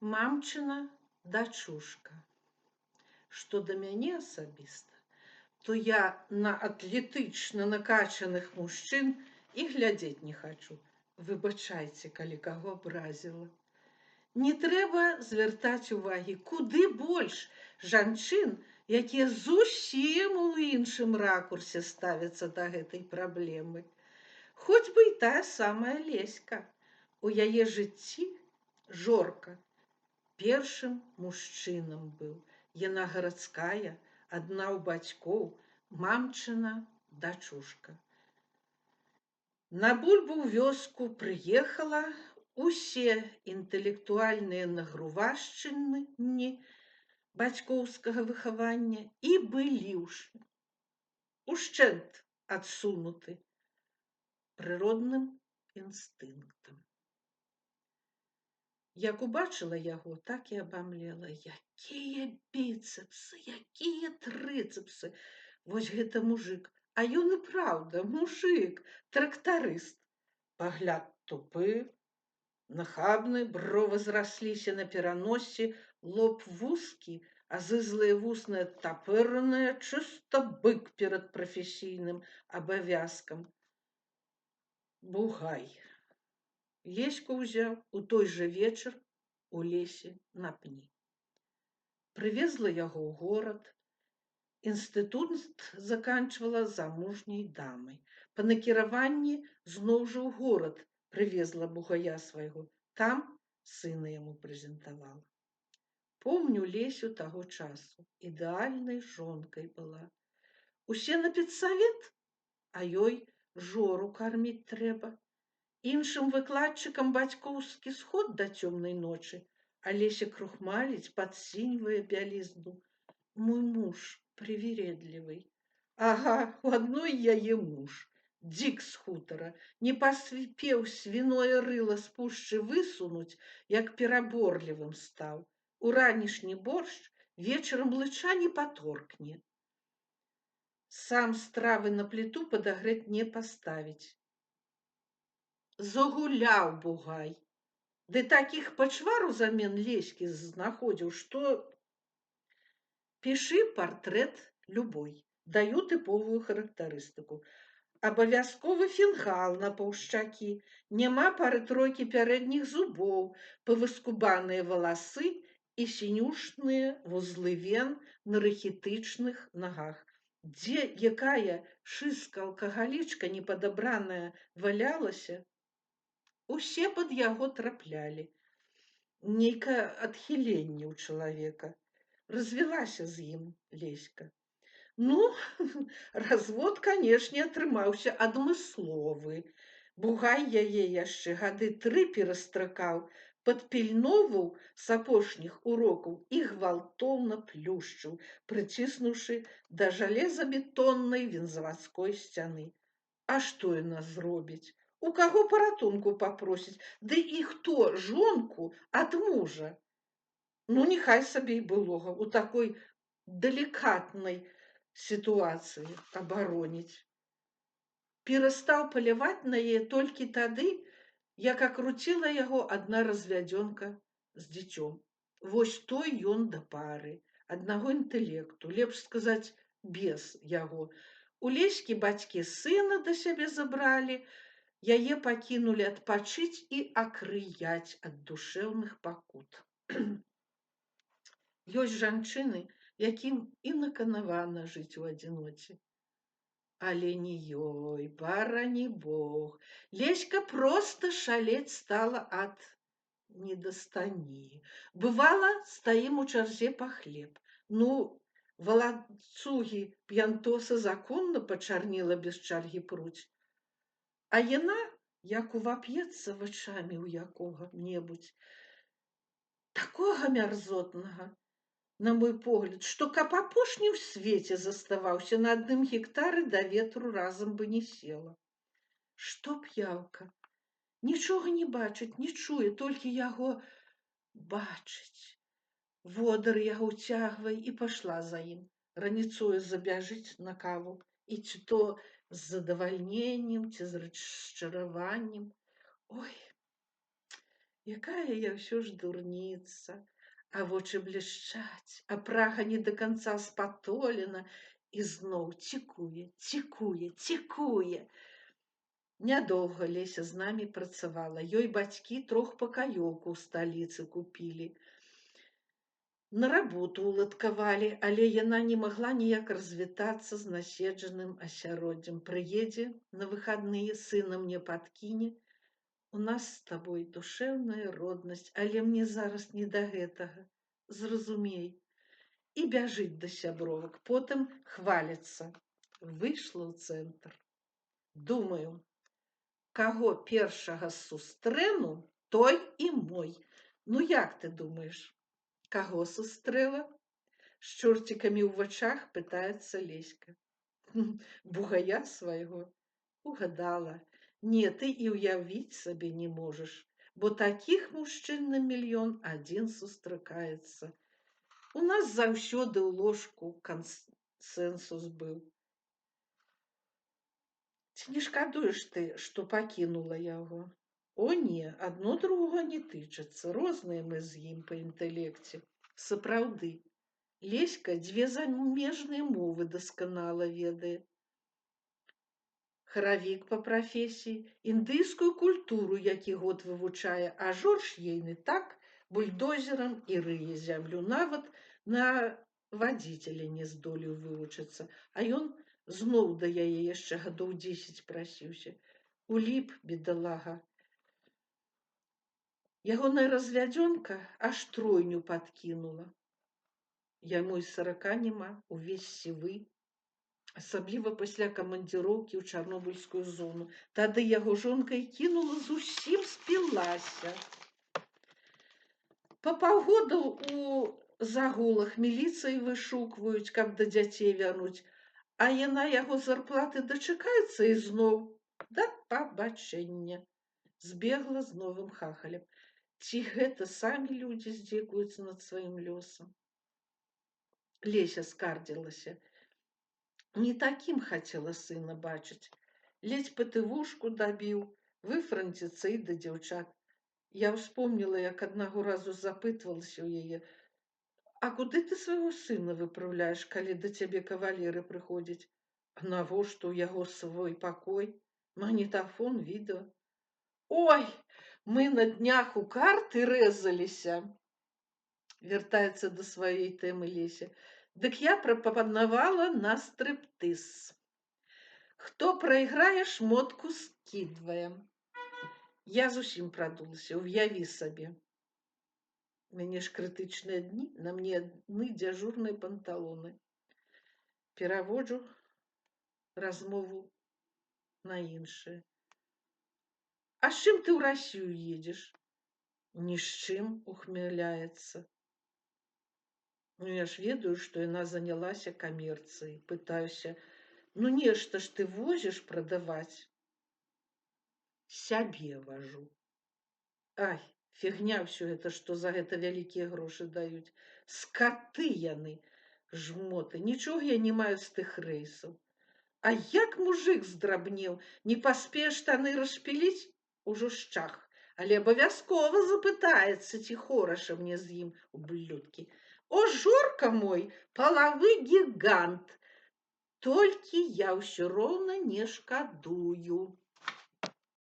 Мамчына дачушка. Што да мяне асабіста, то я на атлетычна накачаных мужчын і глядзець не хачу. Выбачайце, калі каго абразіла. Не трэба звяртаць увагі, куды больш жанчын, якія зусім у іншым ракурсе ставяцца да гэтай праблемы. Хоць бы і тая самая Леська. У яе жыцці Жорка першым мужчынам быў. Яна гарадская, адна ў бацькоў, мамчына дачушка. На бульбу ў вёску прыехала, усе інтэлектуальныя нагрувашчыны бацькоўскага выхавання і былі ушчэнт адсунуты прыродным інстынктам. Як убачыла яго, так і абамлела. Якія біцэпсы, якія трыцэпсы. Вось гэта мужик. А ён і праўда, мужик, трактарыст. Пагляд тупы, нахабны, бровы зрасліся на пераносе, лоб вузкі, а зызлыя вусны адтапыраныя, чыста бык перад прафесійным абавязкам. Бугай. Леську ўзяў у той жа вечар у лесе на пні. Прывезла яго ў горад. Інстытут заканчвала замужняй дамай. Па накіраванні зноў жа ў горад прывезла бугая свайго. Там сына яму прэзентавала. Помню Лесю таго часу. Ідэальнай жонкай была. Усе на педсавет, а ёй Жору карміць трэба. Іншым выкладчыкам бацькоўскі сход да цёмнай ночы, а Леся крухмаліць, падсіньвае бялізну. Мой муж прывередлівы. Ага, у адной яе муж, дзік з хутара, не паспеў свіное рыла з пушчы высунуць, як пераборлівым стаў. У ранішні боршч вечарам лыча не паторкне. Сам стравы на пліту падагрэць не паставіць. Загуляў бугай. Ды такіх пачвар узамен Леські знаходзіў, што пішы партрэт любой, даю тыповую характарыстыку. Абавязковы фінгал на паўшчакі, няма пары-тройкі пярэдніх зубоў, павыскубаныя валасы і сінюшныя вузлы вен на рахітычных нагах. Дзе якая шыска алкагалічка непадабраная валялася, усе пад яго траплялі. Нейкае адхіленне ў чалавека. Развялася з ім Леська. Ну, развод, канешне, атрымаўся адмысловы. Бугай яе яшчэ гады 3 перастракаў, падпільноўваў з апошніх урокаў і гвалтоўна плюшчыў, прыціснуўшы да жалезабетоннай вінзавадской сцяны. А што яна зробіць? У каго паратунку папросіць? Ды і хто жонку ад мужа? Ну, няхай сабе і былога у такой далікатнай сітуацыі абароніць. Перастаў паляваць на яе толькі тады, як акруціла яго адна развядзёнка з дзіцём. Вось той ён да пары, аднаго інтэлекту, лепш сказаць, без яго. У Леські бацькі сына да сябе забралі, яе пакінулі адпачыць і акрыяць ад душэўных пакут. Ёсць жанчыны, якім і наканавана жыць у адзіноце. Але не ёй, барані Бог. Леська проста шалець стала ад недастані. Бывала, стаім у чарзе па хлеб. Ну, валацугі п'янтоса законна пачарнела без чаргі пруць. А яна, як увап'ецца вачамі ў якога-небудзь, такога мярзотнага, на мой погляд, што каб апошні ў свеце заставаўся на адным гектары да ветру разам бы не села. Што п'яўка? Нічога не бачыць, не чуе, толькі яго бачыць. Водар яго ўцягвае і пашла за ім. Раніцою забяжыць на каву. І ці то з задавальненнем, ці з расчараваннем. Ой, Якая я ўсё ж дурніца, а вочы блішчаць, а прага не да канца спатолена, і зноў цікуе, цікуе, цікуе. Нядоўга Леся з намі працавала. Ёй бацькі 3 пакаёўку ў сталіцы купілі. На работу ўладкавалі, але яна не магла ніяк развітацца з наседжаным асяроддзем. Прыедзе на выхадныя, сына мне падкіне. У нас з табой душэўная роднасць, але мне зараз не да гэтага. Зразумей. І бяжыць да сябровак, потым хваліцца. Выйшла ў цэнтр. Думаю, каго першага сустрэну, той і мой. Ну як ты думаеш, каго сустрэла? З чорцікамі ў вачах пытаецца Леська. Бугая свайго. Угадала. Не, ты і ўявіць сабе не можаш, бо такіх мужчын на мільён адзін сустракаецца. У нас заўсёды ў ложку кансэнсус быў. Ці не шкадуеш ты, што пакінула яго? О не, адно другога не тычыцца, розныя мы з ім па інтэлекце. Сапраўды, Леська 2 замежныя мовы дасканала ведае. Харавік па прафесіі, індыйскую культуру які год вывучае, а Жорж ейны так бульдозерам і рые зямлю, нават на вадзіцеля не здолеў вывучыцца, а ён зноў да яе яшчэ гадоў 10 прасіўся. Уліп, бедалага. Ягоная развядзёнка аж тройню падкінула. Яму і 40 няма, увесь сівы. Асабліва пасля камандзіроўкі ў чарнобыльскую зону. Тады яго жонка і кінула, зусім спілася. Па паўгода у загулах міліцыі вышукваюць, каб да дзяцей вярнуць, а яна яго зарплаты дачакаецца і зноў да пабачэння. Збегла з новым хахалем. Ці гэта самі людзі здзекуюцца над сваім лёсам? Леся скардзілася. Не такім хацела сына бачыць. Ледзь патывушку дабіў, выфранціцца і да дзяўчат. Я ўспомніла, як аднаго разу запытвалася ў яе: «А куды ты свайго сына выпраўляеш, калі да цябе кавалеры прыходзяць? А навошта ў яго свой пакой? Магнітафон, відэа. Ой, мы на днях у карты рэзаліся!» Вяртаецца да сваёй тэмы Леся. Дык я прапанавала на стрыптыз. Хто прайграе, шмотку скідвае. Я зусім прадулася, уяві сабе. У мяне ж крытычныя дні, на мне адны дзяжурныя панталоны. Пераводжу размову на іншае. А з чым ты ў Расію едзеш? Ні з чым, ухмыляецца. Ну я ж ведаю, што яна занялася камерцыяй. Пытаюся, ну нешта ж ты возіш прадаваць? Сябе важу. Ай, фігня ўсё гэта, што за гэта вялікія грошы даюць. Скаты яны, жмоты, нічога я не маю з тых рэйсаў. А як мужик здрабнеў, не паспее штаны распіліць? Ужо шчах, але абавязкова запытаецца, ці хораша мне з ім, ублюдкі. О, Жорка мой, палавы гігант! Толькі я ўсё роўна не шкадую.